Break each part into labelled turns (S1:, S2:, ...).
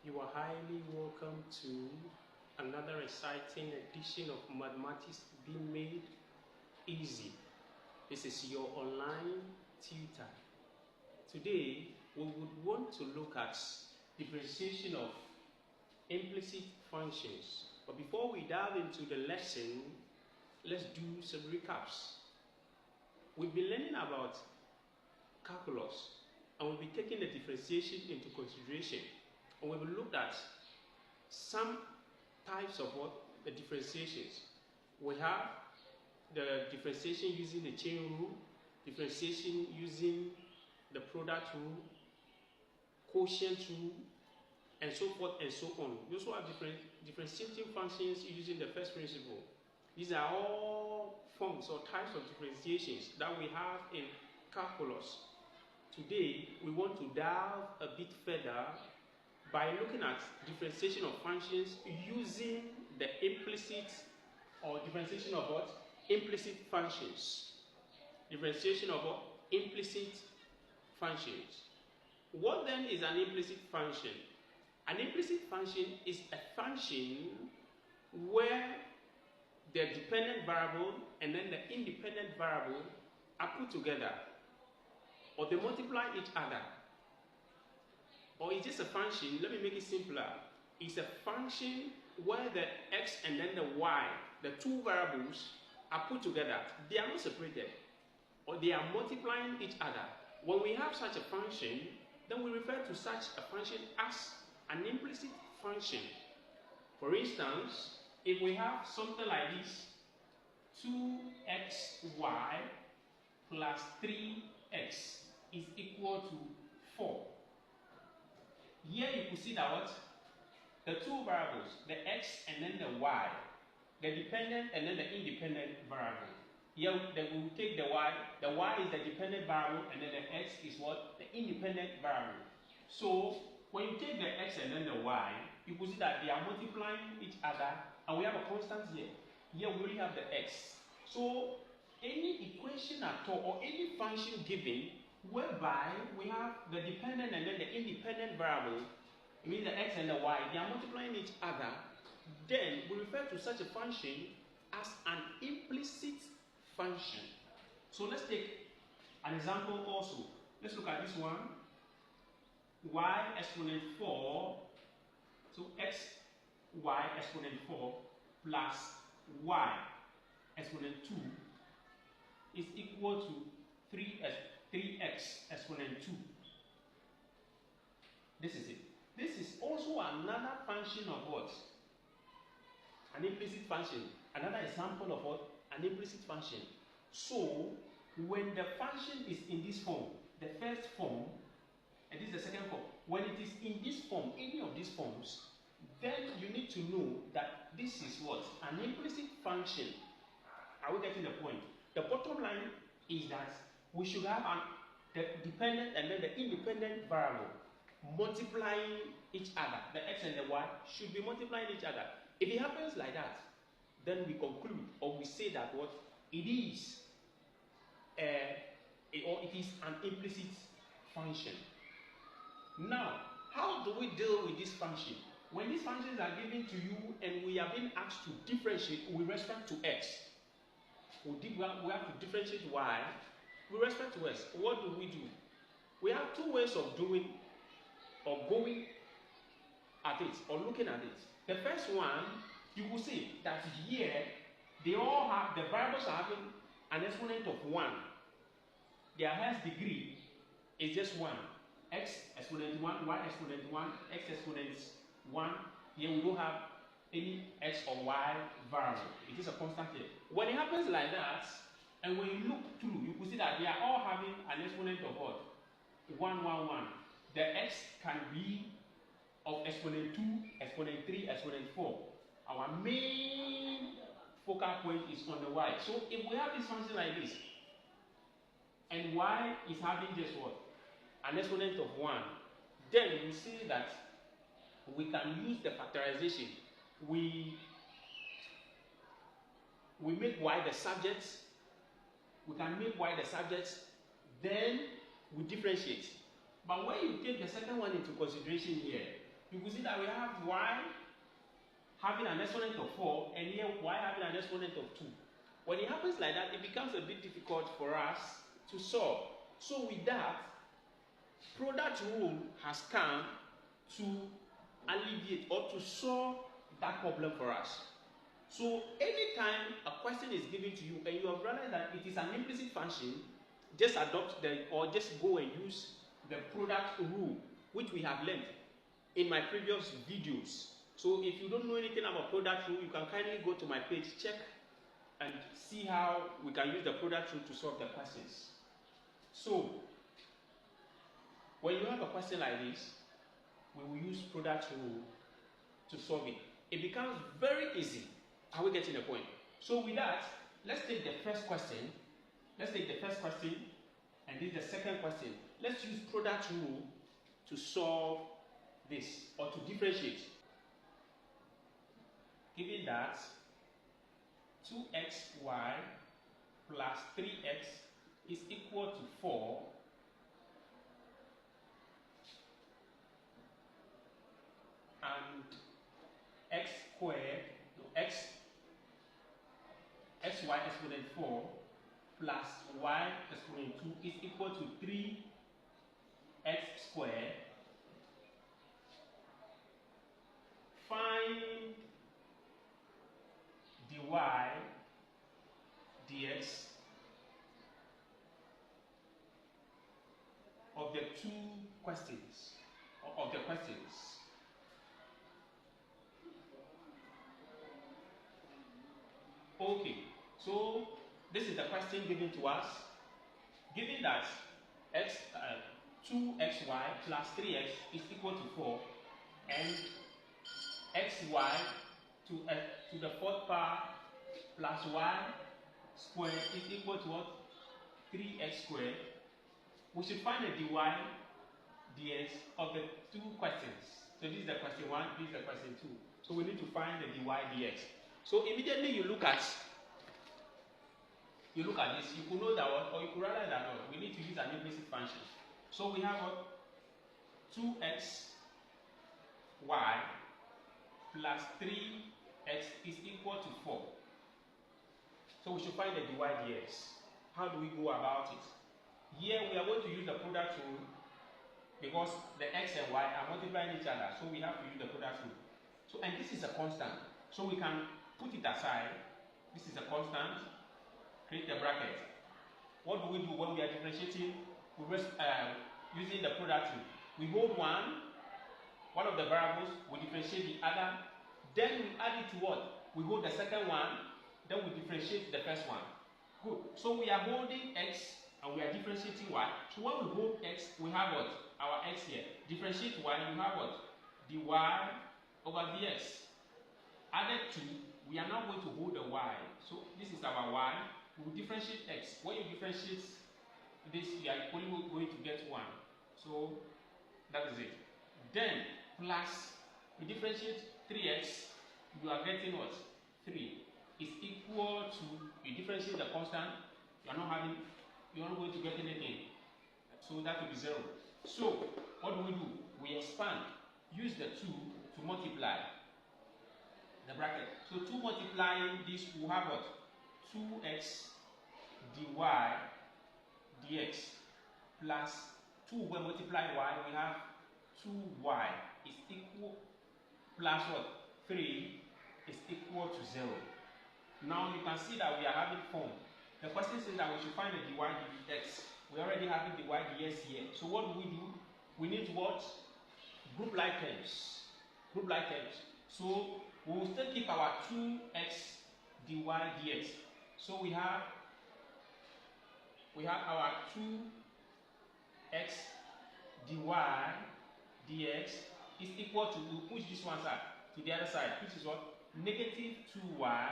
S1: You are highly welcome to another exciting edition of Mathematics Being Made Easy. This is your online tutor. Today, we would want to look at differentiation of implicit functions. But before we dive into the lesson, let's do some recaps. We've been learning about calculus, and we'll be taking the differentiation into consideration. And we will look at some types of the differentiations. We have the differentiation using the chain rule, differentiation using the product rule, quotient rule, and so forth and so on. We also have differentiating functions using the first principle. These are all forms or types of differentiations that we have in calculus. Today, we want to dive a bit further by looking at differentiation of functions using the implicit or differentiation of what? Implicit functions. Differentiation of what? Implicit functions. What then is an implicit function? An implicit function is a function where the dependent variable and then the independent variable are put together, or they multiply each other. Or it's just a function, let me make it simpler. It's a function where the x and then the y, the two variables, are put together. They are not separated, or they are multiplying each other. When we have such a function, then we refer to such a function as an implicit function. For instance, if we have something like this, 2xy plus 3x is equal to 4. Here you could see that what? The two variables, the x and then the y, the dependent and then the independent variable. Here then we will take the y is the dependent variable, and then the x is what? The independent variable. So when you take the x and then the y, you could see that they are multiplying each other, and we have a constant here. Here we only have the x. So any equation at all, or any function given, whereby we have the dependent and then the independent variable, it means the x and the y, they are multiplying each other, then we refer to such a function as an implicit function. So let's take an example also. Let's look at this one. Y exponent 4, so x y exponent 4 plus y exponent 2 is equal to 3x exponent 2. This is it. This is also another function of what? An implicit function. Another example of what? An implicit function. So, when the function is in this form, the first form, and this is the second form, when it is in this form, any of these forms, then you need to know that this is what? An implicit function. Are we getting the point? The bottom line is that we should have the dependent and then the independent variable multiplying each other. The x and the y should be multiplying each other. If it happens like that, then we conclude, or we say that what? It is it is an implicit function. Now, how do we deal with this function? When these functions are given to you and we are being asked to differentiate with respect to x, we have to differentiate y with respect to x. What do? We have two ways of doing or going at it or looking at it. The first one, you will see that here they all have, the variables are having an exponent of 1. Their highest degree is just 1. X exponent 1, y exponent 1, x exponent 1. Here we don't have any x or y variable. It is a constant here. When it happens like that, and when you look through, you can see that they are all having an exponent of what? 1, 1, 1. The x can be of exponent 2, exponent 3, exponent 4. Our main focal point is on the y. So if we have this function like this, and y is having just what? An exponent of 1, then we see that we can use the factorization. We make y the subject. We can make y the subject, then we differentiate. But when you take the second one into consideration here, you can see that we have y having an exponent of 4 and here y having an exponent of 2. When it happens like that, it becomes a bit difficult for us to solve. So with that, product rule has come to alleviate or to solve that problem for us. So anytime a question is given to you and you have realized that it is an implicit function, just adopt or just go and use the product rule, which we have learned in my previous videos. So if you don't know anything about product rule, you can kindly go to my page, check and see how we can use the product rule to solve the questions. So when you have a question like this, we will use product rule to solve it. It becomes very easy. Are we getting the point? So with that, let's take the first question. Let's take the first question and this is the second question. Let's use product rule to solve this or to differentiate. Given that 2xy plus 3x is equal to 4, and x squared, xy exponent 4 plus y exponent 2 is equal to 3x squared. Find dy dx of the two questions, or of the questions. Okay, so this is the question given to us. Given that 2xy plus 3x is equal to 4 and xy to the fourth power plus y squared is equal to what? 3x squared. We should find the dy dx of the two questions. So this is the question 1, this is the question 2. So we need to find the dy dx. So immediately you look at this, you could know that one, or you could realize that we need to use an implicit function. So we have what? 2xy plus 3x is equal to 4. So we should find the dy dx. How do we go about it? Here we are going to use the product rule because the x and y are multiplying each other. So we have to use the product rule. So, and this is a constant. So we can put it aside. This is a constant. Create a bracket. What do we do when we are differentiating? Using the product rule. We hold one of the variables, we differentiate the other, then we add it to what? We hold the second one, then we differentiate the first one. Good. So we are holding x and we are differentiating y. So when we hold x, we have what? Our x here. Differentiate y, we have what? dy over dx. Added to, we are now going to hold the y. So this is our y. We will differentiate x. When you differentiate this, you are only going to get 1. So that is it. Then plus, we differentiate 3x, you are getting what? 3 is equal to, you differentiate the constant, you are not going to get anything. So that will be 0. So what do? We expand. Use the 2 to multiply the bracket. So 2 multiplying this, we have what? 2x dy dx plus 2 when multiply y, we have 2y is equal plus what? 3 is equal to 0. Now you can see that we are having form. The question says that we should find the dy dx. We already have the dy dx here. So what do? We need to what? Group like terms. Group like terms. So we will still keep our 2x dy dx. So we have our 2x dy dx is equal to, we push this one side to the other side, which is what? Negative 2y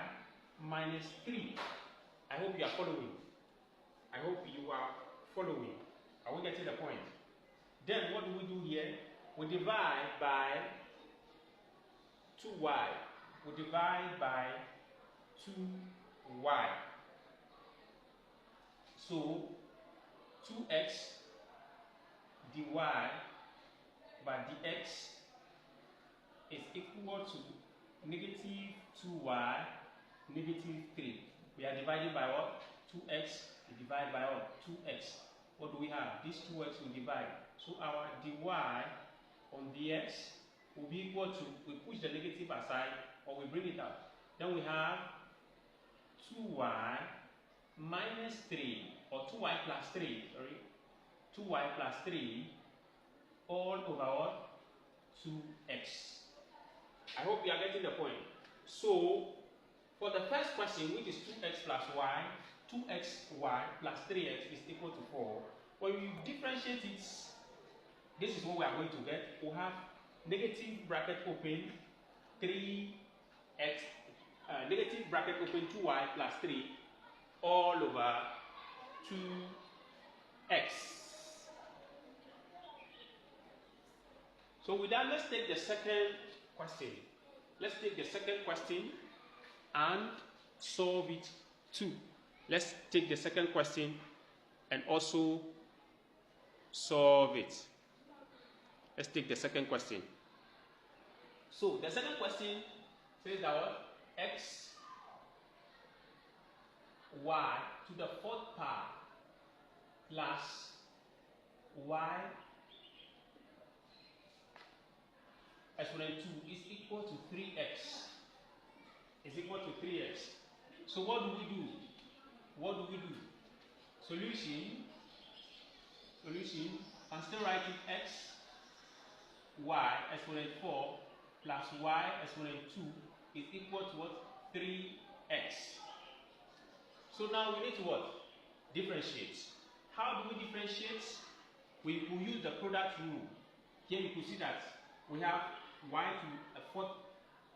S1: minus 3. I hope you are following. I hope you are following. Are we getting the point? Then what do we do here? We divide by 2y. We divide by 2y. So 2x dy by dx equal to negative 2y, negative 3. We are dividing by what? 2x. We divide by what? 2x. What do we have? These 2x will divide. So our dy on dx will be equal to, we push the negative aside or we bring it out. Then we have 2y minus 3, or 2y plus 3, sorry. 2y plus 3 all over what? 2x. I hope you are getting the point. So, for the first question, which is 2x plus y, 2xy plus 3x is equal to 4. When you differentiate it, this is what we are going to get. We'll have negative bracket open 3x, negative bracket open 2y plus 3 all over 2x. So with that, let's take the second question. Let's take the second question and solve it too. Let's take the second question and also solve it. Let's take the second question. So the second question says that what? X y to the fourth power plus y exponent 2 is equal to 3x. Is equal to 3x. So what do we do? What do we do? Solution. And still write it x y exponent 4 plus y exponent 2 is equal to what? 3x. So now we need to what? Differentiate. How do we differentiate? We will use the product rule. Here you can see that we have y to a fourth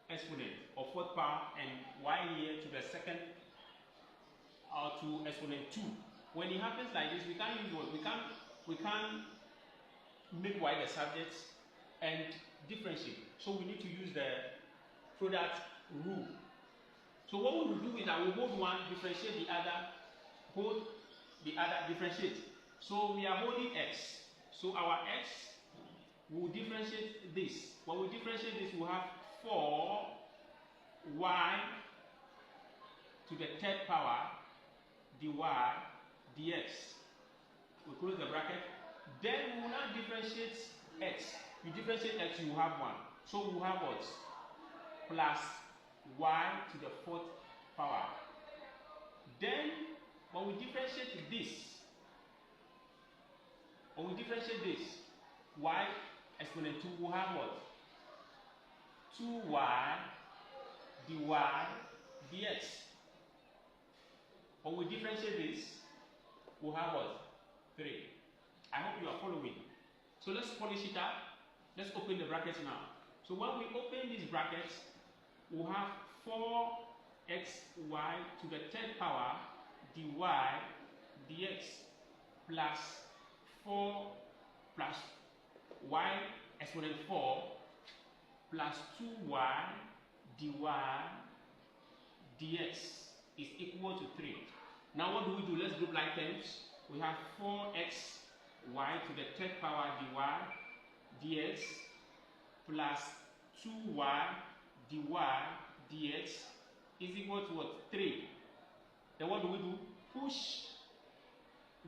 S1: exponent or fourth power and y here to the second or to exponent 2. When it happens like this, we can't use what? We can't make y the subject and differentiate. So we need to use the product rule. So what we will do is that we hold one, differentiate the other, hold the other, differentiate. So we are holding x. So our x will differentiate this. When we differentiate this, we'll have 4y to the third power dy dx. We close the bracket. Then we will now differentiate x. You differentiate x, you will have 1. So we will have what? Plus y to the fourth power. Then when we differentiate this, y exponent 2 will have what? 2y dy dx. When we differentiate this, we'll have what? 3. I hope you are following. So let's polish it up. Let's open the brackets now. So when we open these brackets, we'll have 4xy to the third power dy dx plus 4 plus y exponent 4 plus 2y dy dx is equal to 3. Now what do we do? Let's group like terms. We have 4xy to the third power dy dx plus 2y dy dx is equal to what? 3. Then what do we do? Push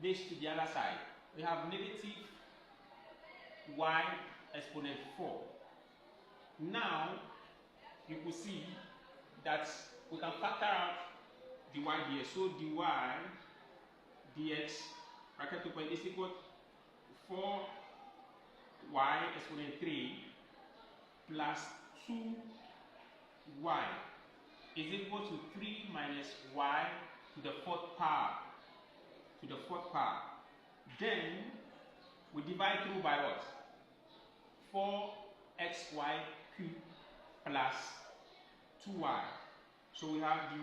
S1: this to the other side. We have negative y exponent 4. Now you could see that we can factor out dy dx. So dy dx bracket open is equal to 4y exponent 3 plus 2y is equal to 3 minus y to the fourth power. Then we divide through by what? 4xy cubed plus 2y. So we have dy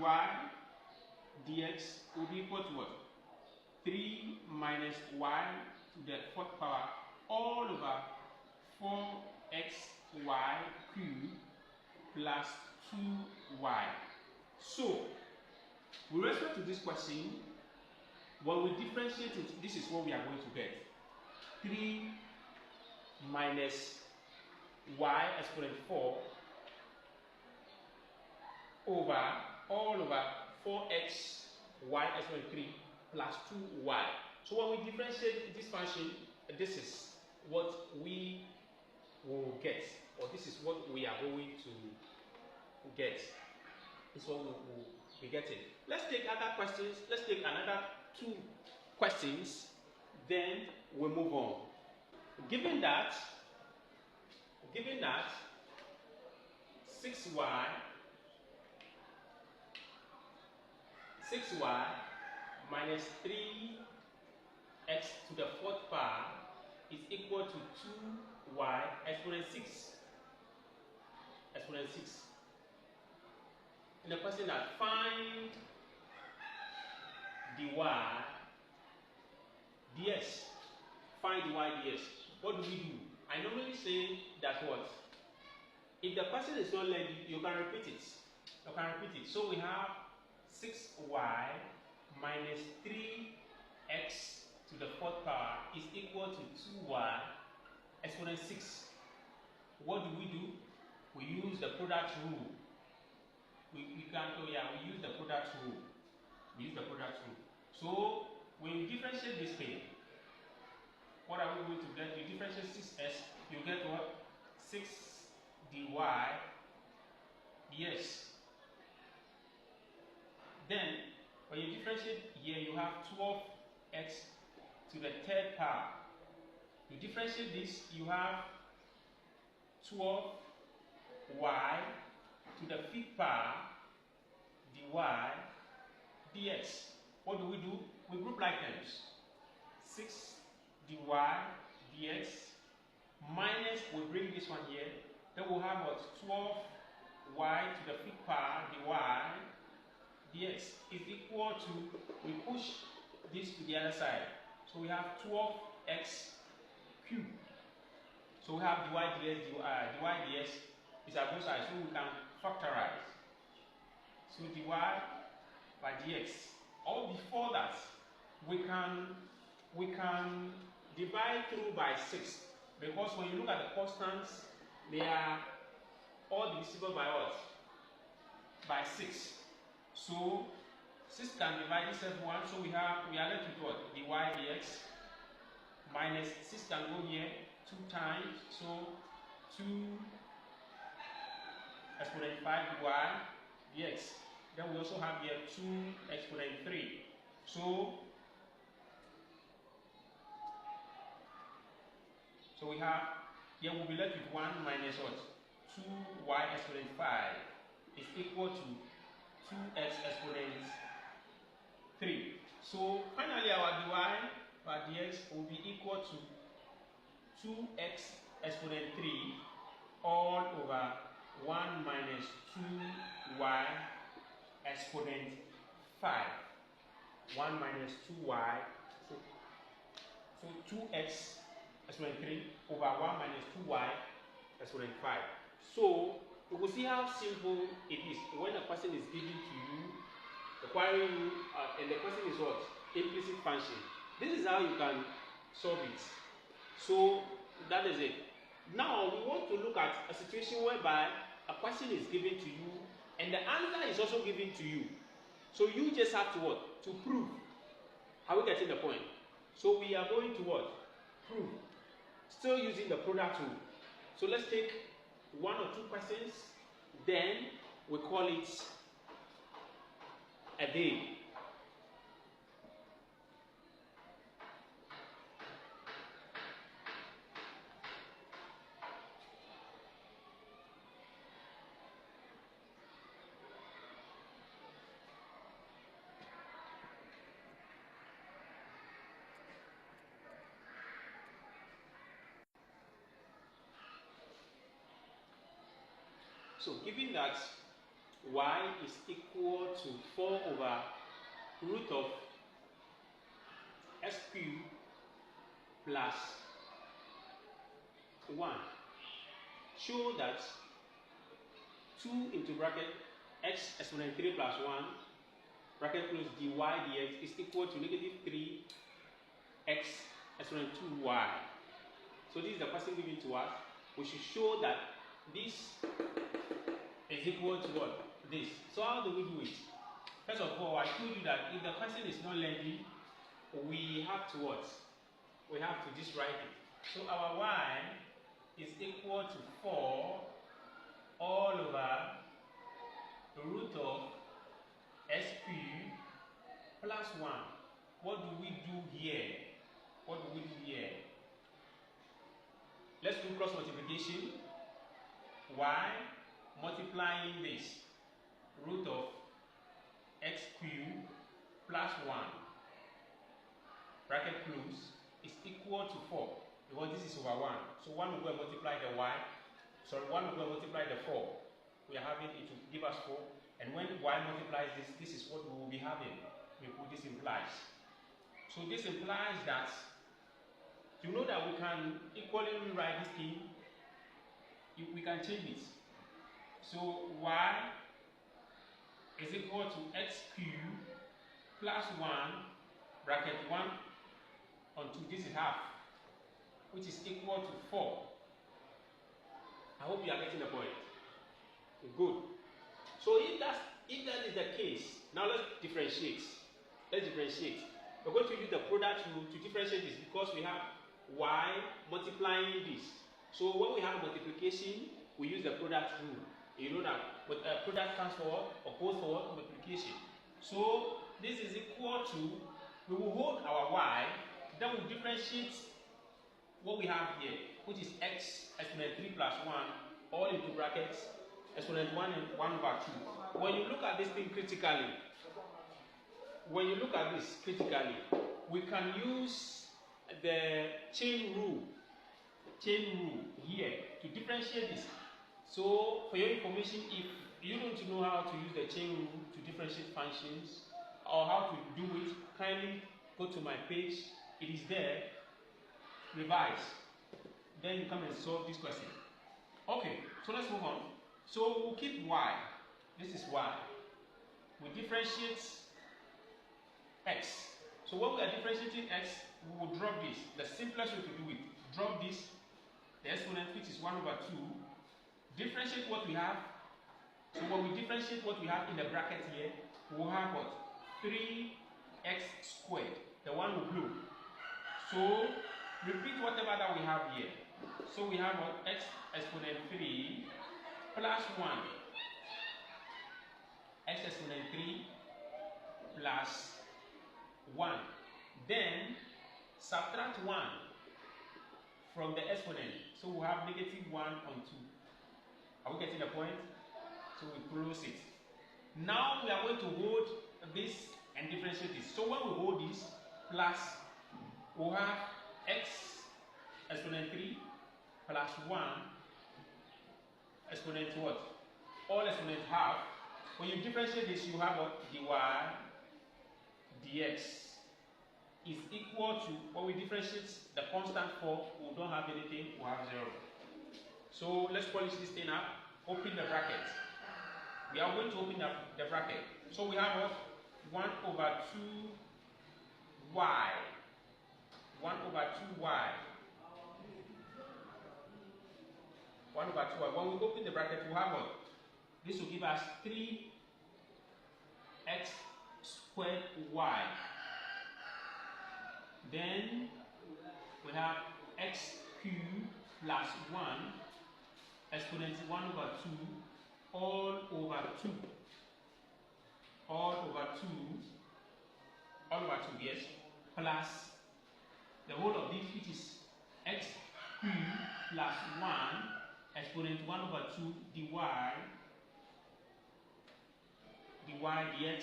S1: dx will be equal to what? 3 minus y to the fourth power all over 4xy cubed plus 2y. So, with respect to this question, when we differentiate it, this is what we are going to get. 3 minus y exponent 4 over all over 4x y exponent 3 plus 2y. So when we differentiate this function, this is what we will get, or this is what we are going to get. This is what we will be getting. Let's take other questions. Let's take another 2 questions, then we'll move on. Given that 6y minus 3x to the 4th power is equal to 2y exponent 6. And the question that find dy ds. Find dy ds. What do we do? I normally say that what? If the question is not learned, you can repeat it. So we have 6y minus 3x to the 4th power is equal to 2y exponent 6. What do? We use the product rule. We use the product rule. So when you differentiate this thing, what are we going to get? You differentiate 6s, you get what? 6 dy ds. Then when you differentiate here, you have 12x to the 3rd power. You differentiate this, you have 12y to the 5th power dy dx. What do? We group like terms. 6 dy dx minus, we bring this one here, then we'll have what? 12y to the 5th power dy dx is equal to, we push this to the other side, so we have 12x cubed. So we have dy ds is at both sides, so we can factorize. So dy by dx. Or before that, we can divide through by 6, because when you look at the constants, they are all divisible by what? By 6. So 6 can divide itself 1, so we are left with what? Dy dx minus 6 can go here 2 times, so 2 exponent 5 dy dx. Then we also have here 2 exponent 3. So we have here, we'll be left with 1 minus what? 2y exponent 5 is equal to 2x exponent 3. So finally our dy by dx will be equal to 2x exponent 3 all over 1 minus 2y exponent 5. 1 minus 2y, so 2x exponent 3 over 1 minus 2y exponent 5. So you will see how simple it is when a question is given to you, requiring you, and the question is what? Implicit function. This is how you can solve it. So that is it. Now we want to look at a situation whereby a question is given to you and the answer is also given to you. So you just have to what? To prove. Are we getting the point? So we are going to what? Prove. Still using the product rule. So let's take 1 or 2 questions, then we call it a day. So given that y is equal to 4 over root of x cubed plus 1, show that 2 into bracket x exponent 3 plus 1 bracket close dy dx is equal to negative 3x exponent 2y. So this is the question given to us. We should show that this is equal to what? this. So how do we do it? First of all, I told you that if the question is not lengthy, we have to what? We have to just write it. So our y is equal to 4 all over the root of s cubed plus 1. What do we do here? What do we do here? Let's do cross multiplication. Y multiplying this root of x cubed plus 1 bracket close is equal to 4, because this is over 1. So 1 will go and multiply the y. Sorry, 1 will go and multiply the 4. We are having it to give us 4. And when y multiplies this, this is what we will be having. We put this implies. So this implies that you know that we can equally rewrite this thing. We can change it. So y is equal to x cubed plus 1 bracket 1 onto this is half, which is equal to 4. I hope you are getting the point. Good. So if that is the case, now let's differentiate. Let's differentiate. We're going to use the product rule to differentiate this because we have y multiplying this. So when we have multiplication, we use the product rule. You know that product stands for opposed for multiplication. So this is equal to, we will hold our y, then we differentiate what we have here, which is x exponent 3 plus 1, all into brackets, exponent 1 and 1 over 2. When you look at this thing critically, we can use the chain rule here to differentiate this. So for your information, if you don't know how to use the chain rule to differentiate functions or how to do it, kindly go to my page. It is there. Revise. Then you come and solve this question. Okay, so let's move on. So we'll keep y. This is y. We differentiate x. So when we are differentiating x, we will drop this. The simplest way to do it, drop this, the exponent, which is 1 over 2, differentiate what we have. So when we differentiate what we have in the bracket here, we will have what? 3x squared. The one with blue. So repeat whatever that we have here. So we have what? X exponent 3 plus 1. X exponent 3 plus 1. Then subtract 1 from the exponent. So we have negative 1 on 2. Are we getting the point? So we close it. Now we are going to hold this and differentiate this. So when we hold this plus, we'll have x exponent 3 plus 1 exponent what? All exponent half. When you differentiate this, you have what? dy dx is equal to, when we differentiate the constant for, we don't have anything, we have 0. So let's polish this thing up. Open the bracket. We are going to open up the bracket. So we have what? 1 over 2y. 1 over 2y. 1 over 2y. When we open the bracket, we have what? This will give us 3x squared y. Then we have x cubed plus 1 exponent 1 over 2 all over 2. All over 2, yes, plus the whole of this, which is x cubed plus 1 exponent 1 over 2 dy dx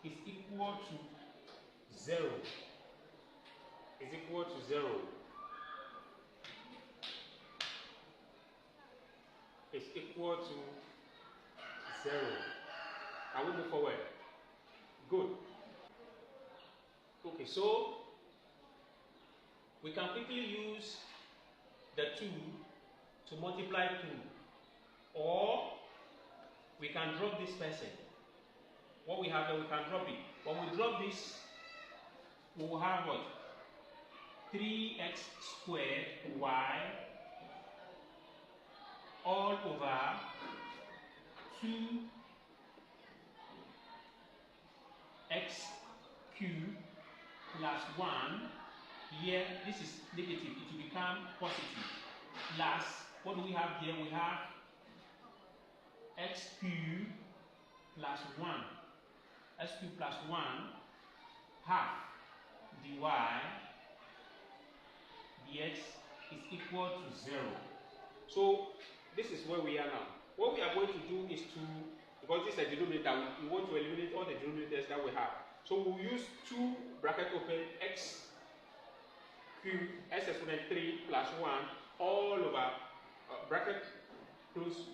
S1: is equal to 0. Is equal to 0. Is equal to 0. Can we move forward? Good. Okay, so we can quickly use the 2 to multiply 2, or we can drop this person. What we have there, we can drop it. When we drop this, we will have what? 3x squared y all over 2 cubed plus 1. Here, this is negative. It will become positive. Plus, what do we have here? We have x cubed plus 1. X cubed plus 1 half dy dx is equal to 0. So this is where we are now. What we are going to do is to, because this is a denominator, we want to eliminate all the denominators that we have. So we'll use 2 bracket open x cubed x exponent 3 plus 1 all over bracket close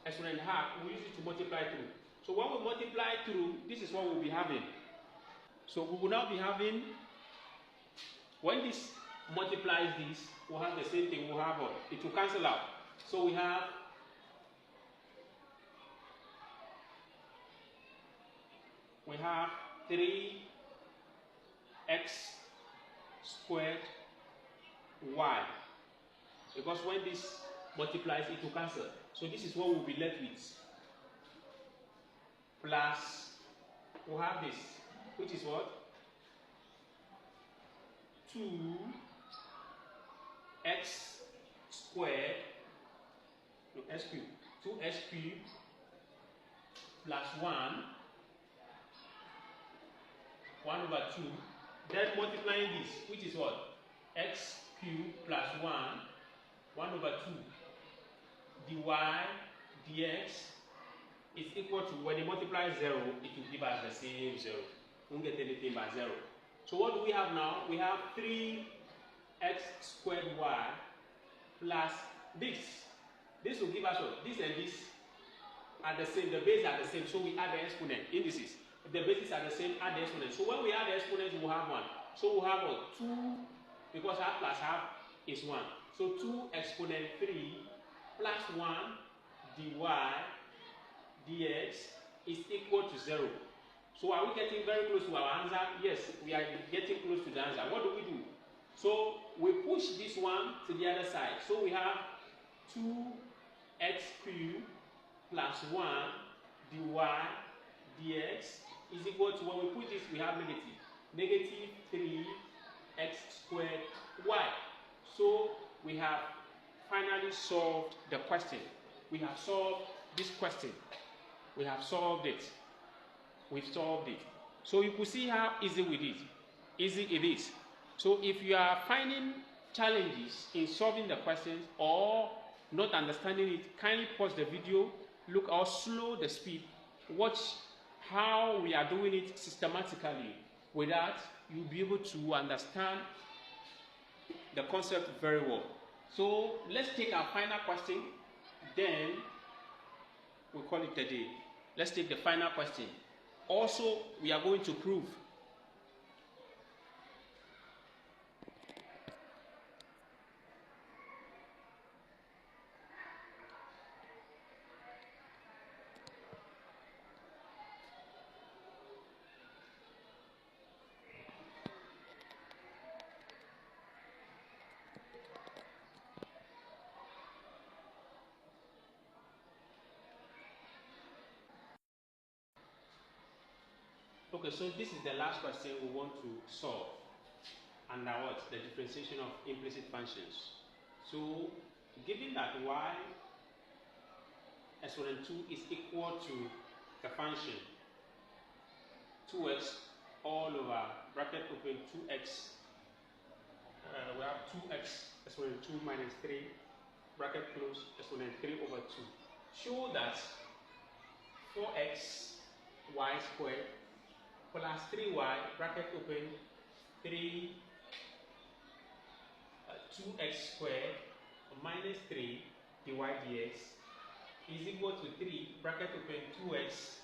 S1: exponent half. We'll use it to multiply through. So when we multiply through, this is what we'll be having. So we will now be having, when this multiplies this, we'll have the same thing. We'll have, it will cancel out. So we have we have 3x squared y, because when this multiplies it will cancel. So this is what we'll be left with, plus we'll have this, which is what? 2x squared, no, x cubed, 2x cubed plus 1 over 2, then multiplying this, which is what? X cubed plus 1 over 2 dy dx is equal to, when you multiply 0, it will give us the same 0. We won't get anything but 0. So what do we have now? We have 3x squared y plus this. This will give us what? This and this are the same, the base are the same, so we add the exponent indices. If the bases are the same, add the exponent. So when we add the exponent, we'll have 1. So we'll have what? 2, because half plus half is 1. So 2 exponent 3 plus 1 dy dx is equal to 0. So are we getting very close to our answer? Yes, we are getting close to the answer. What do we do? So we push this one to the other side. So we have 2x cubed plus 1 dy dx is equal to, when we put this, we have negative 3x squared y. So we have finally solved the question. We have solved this question. We have solved it. We've solved it. So you could see how easy it is. So if you are finding challenges in solving the questions or not understanding it, kindly pause the video, look or slow the speed, watch how we are doing it systematically. With that, you'll be able to understand the concept very well. So let's take our final question, then we'll call it a day. Let's take the final question. Also, we are going to prove. Okay, so this is the last question we want to solve under what? The differentiation of implicit functions. So, given that y exponent 2 is equal to the function 2x all over bracket open 2x, we have 2x exponent 2 minus 3 bracket close exponent 3 over 2. Show that 4x y squared plus 3y bracket open 2x squared minus 3 dy dx is equal to 3 bracket open 2x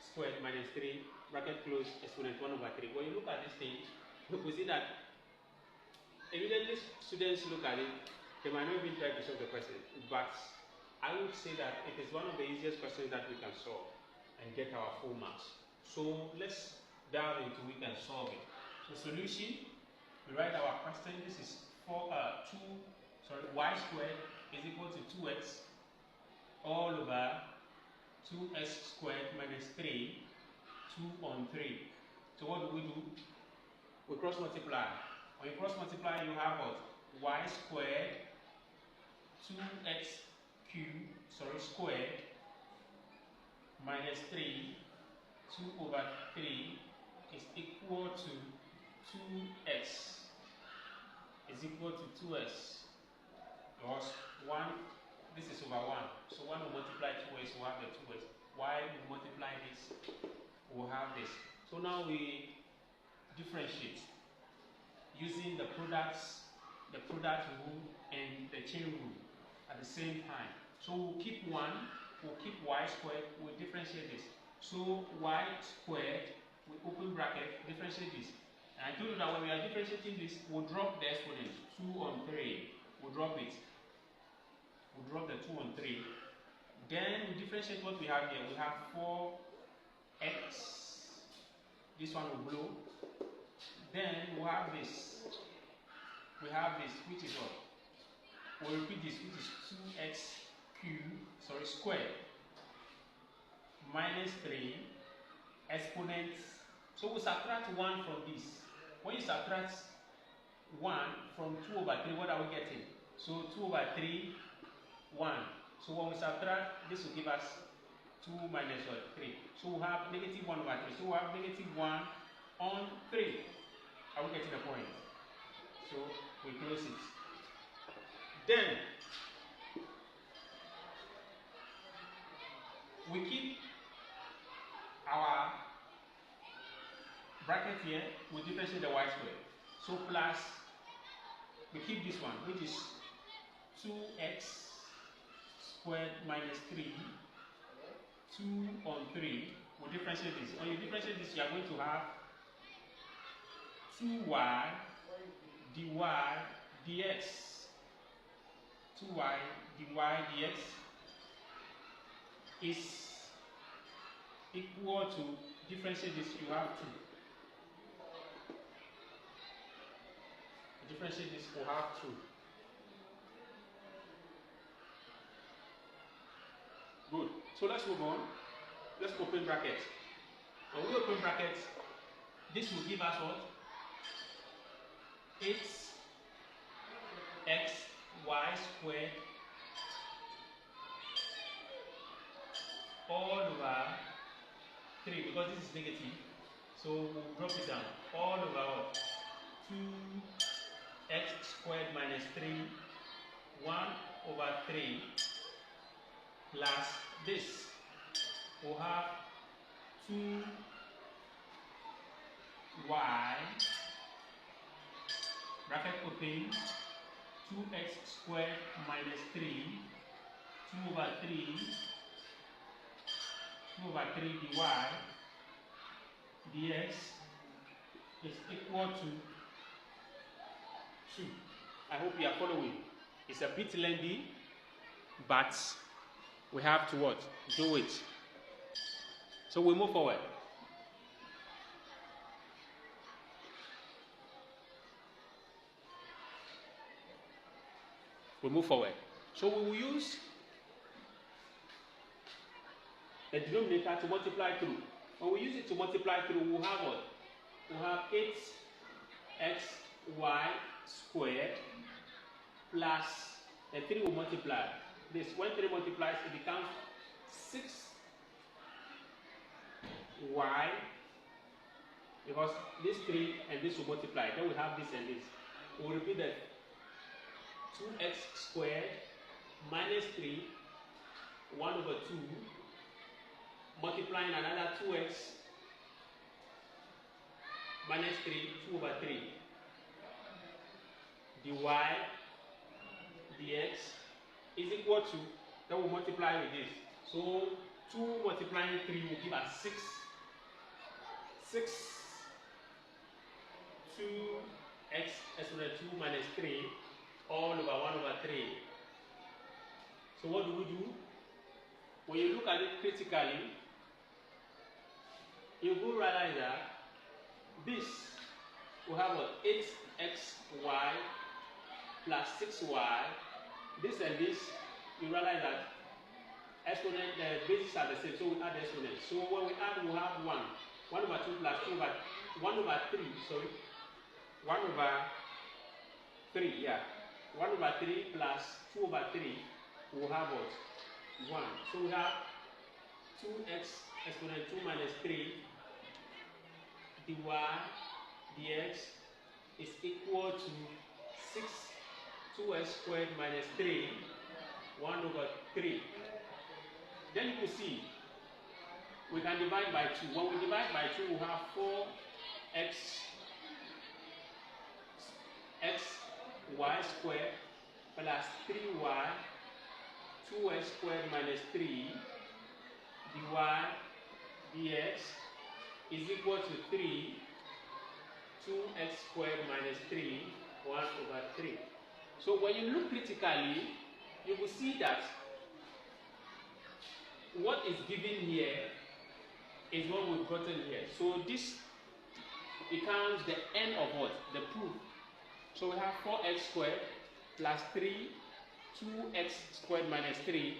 S1: squared minus 3 bracket close exponent 1 over 3. When you look at this thing, you will see that evidently students look at it, they might not even try to solve the question, but I would say that it is one of the easiest questions that we can solve and get our full marks. So let's dive into it and solve it. So solution, we write our question. This is y squared is equal to 2x all over 2x squared minus 3, 2 on 3. So what do? We cross multiply. When you cross multiply, you have what? Y squared 2x cubed, squared, minus 3, 2 over 3 is equal to 2x. Is equal to 2x. Because 1, this is over 1. So 1 will multiply 2x, we'll have the 2x. Y will multiply this, we'll have this. So now we differentiate using the product rule and the chain rule at the same time. So we'll keep 1, we'll keep y squared, we'll differentiate this. So y squared, we open bracket, differentiate this. And I told you that when we are differentiating this, we'll drop the exponent, 2 on 3. We'll drop it. We'll drop the 2 on 3. Then we differentiate what we have here. We have 4x. This one will blow. Then we have this. We have this, which is what? We'll repeat this, which is 2x cubed, squared, minus 3, exponent. So we subtract 1 from this. When you subtract 1 from 2 over 3, what are we getting? So 2 over 3, 1. So when we subtract, this will give us 2 minus 3. So we have negative 1 over 3. So we have negative 1 on 3. Are we getting the point? So we close it. Then we keep our bracket here, we differentiate the y squared. So plus, we keep this one, which is 2x squared minus 3, 2 on 3. We differentiate this. When you differentiate this, you are going to have 2y dy dx. 2y dy dx is equal to, differentiate this, you have 2. Differentiate this, we have 2. Good. So let's move on. Let's open bracket. When we open bracket, this will give us what? 8xy squared all over 3, because this is negative. So we'll drop it down. All over what? 2x squared minus 3, 1 over 3 plus this. We'll have 2y bracket open 2x squared minus 3, 2 over 3 dy dx is equal to 2. I hope you are following. It's a bit lengthy, but we have to what? Do it. So we move forward. We move forward. So we will use the denominator to multiply through. When we use it to multiply through, we'll have what? We'll have 8xy squared plus the 3 will multiply. This, when 3 multiplies, it becomes 6y, because this 3 and this will multiply. Then we have this and this. We'll repeat that. 2x squared minus 3, 1 over 2, multiplying another 2x minus 3, 2 over 3, dy dx is equal to, then we'll multiply with this. So 2 multiplying 3 will give us 6. 2x exponent 2 minus 3 all over 1 over 3. So what do? When you look at it critically, you will realize that this will have what? 8xy plus 6y. This and this, you realize that exponent, the bases are the same, so we add the exponent. So when we add, we'll have 1. 1 over 2 plus 2 over 1 over 3, sorry. 1 over 3, yeah. 1 over 3 plus 2 over 3, we'll have what? 1. So we have 2x exponent 2 minus 3 dy dx is equal to 6 2x squared minus 3 1 over 3. Then you will see we can divide by 2. When we divide by 2, we have 4x y squared plus 3y 2x squared minus 3 dy dx is equal to 3 2x squared minus 3 1 over 3. So when you look critically, you will see that what is given here is what we've gotten here. So this becomes the end of what? The proof. So we have 4x squared plus 3 2x squared minus 3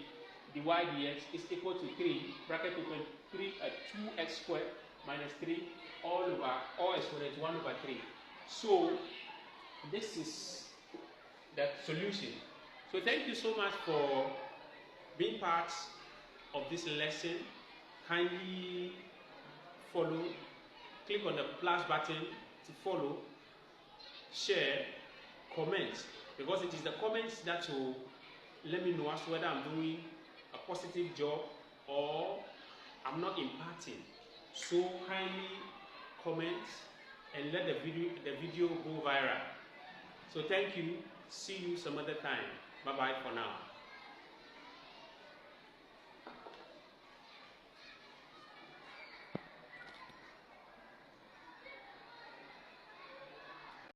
S1: dy dx is equal to 3 bracket open 2x squared minus 3 all exponent 1 over 3. So this is the solution. So thank you so much for being part of this lesson. Kindly follow, click on the plus button to follow, share, comment, because it is the comments that will let me know as to whether I'm doing a positive job or I'm not imparting. So kindly comment and let the video go viral. So thank you. See you some other time. Bye bye for now.